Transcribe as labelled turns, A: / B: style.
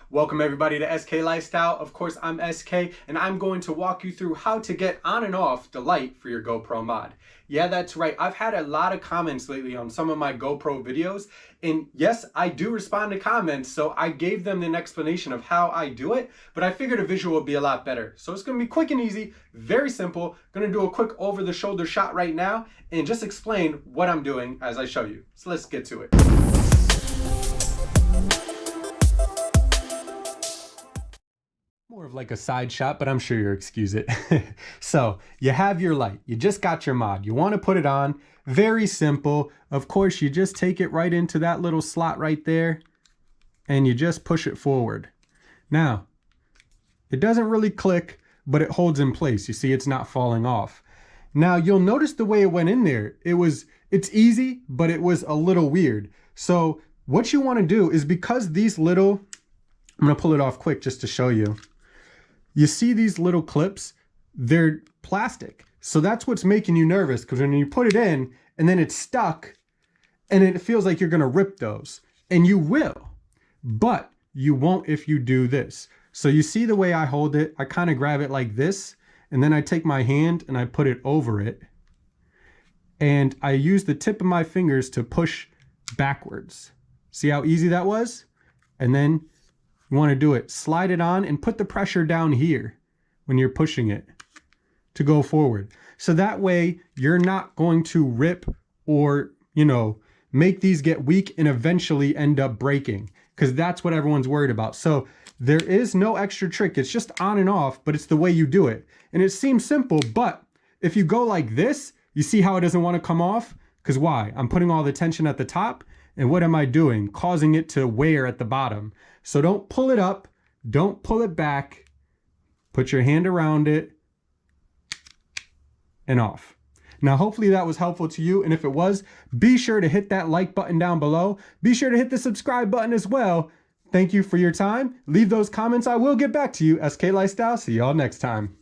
A: Welcome everybody to SK Lifestyle. Of course, I'm SK and I'm going to walk you through how to get on and off the light for your GoPro mod. Yeah, that's right. I've had a lot of comments lately on some of my GoPro videos, and yes, I do respond to comments, so I gave them an explanation of how I do it, but I figured a visual would be a lot better. So it's going to be quick and easy, very simple. I'm going to do a quick over-the-shoulder shot right now and just explain what I'm doing as I show you. So let's get to it. More of like a side shot, but I'm sure you'll excuse it. So you have your light, you just got your mod, you want to put it on. Very simple. Of course, you just take it right into that little slot right there and you just push it forward. Now, it doesn't really click, but it holds in place. You see, it's not falling off. Now you'll notice the way it went in there. It's easy, but it was a little weird. So what you want to do is, because these little, I'm going to pull it off quick just to show you. You see these little clips, they're plastic. So that's what's making you nervous, because when you put it in and then it's stuck and it feels like you're gonna rip those, and you will, but you won't if you do this. So you see the way I hold it, I kind of grab it like this, and then I take my hand and I put it over it. And I use the tip of my fingers to push backwards. See how easy that was? And then you want to do it, slide it on and put the pressure down here when you're pushing it to go forward. So that way you're not going to rip or, make these get weak and eventually end up breaking, because that's what everyone's worried about. So there is no extra trick. It's just on and off, but it's the way you do it. And it seems simple, but if you go like this, you see how it doesn't want to come off? Because why? I'm putting all the tension at the top. And what am I doing? Causing it to wear at the bottom. So don't pull it up, don't pull it back, put your hand around it and off. Now, hopefully that was helpful to you. And if it was, be sure to hit that like button down below. Be sure to hit the subscribe button as well. Thank you for your time. Leave those comments. I will get back to you. SK Lifestyle. See y'all next time.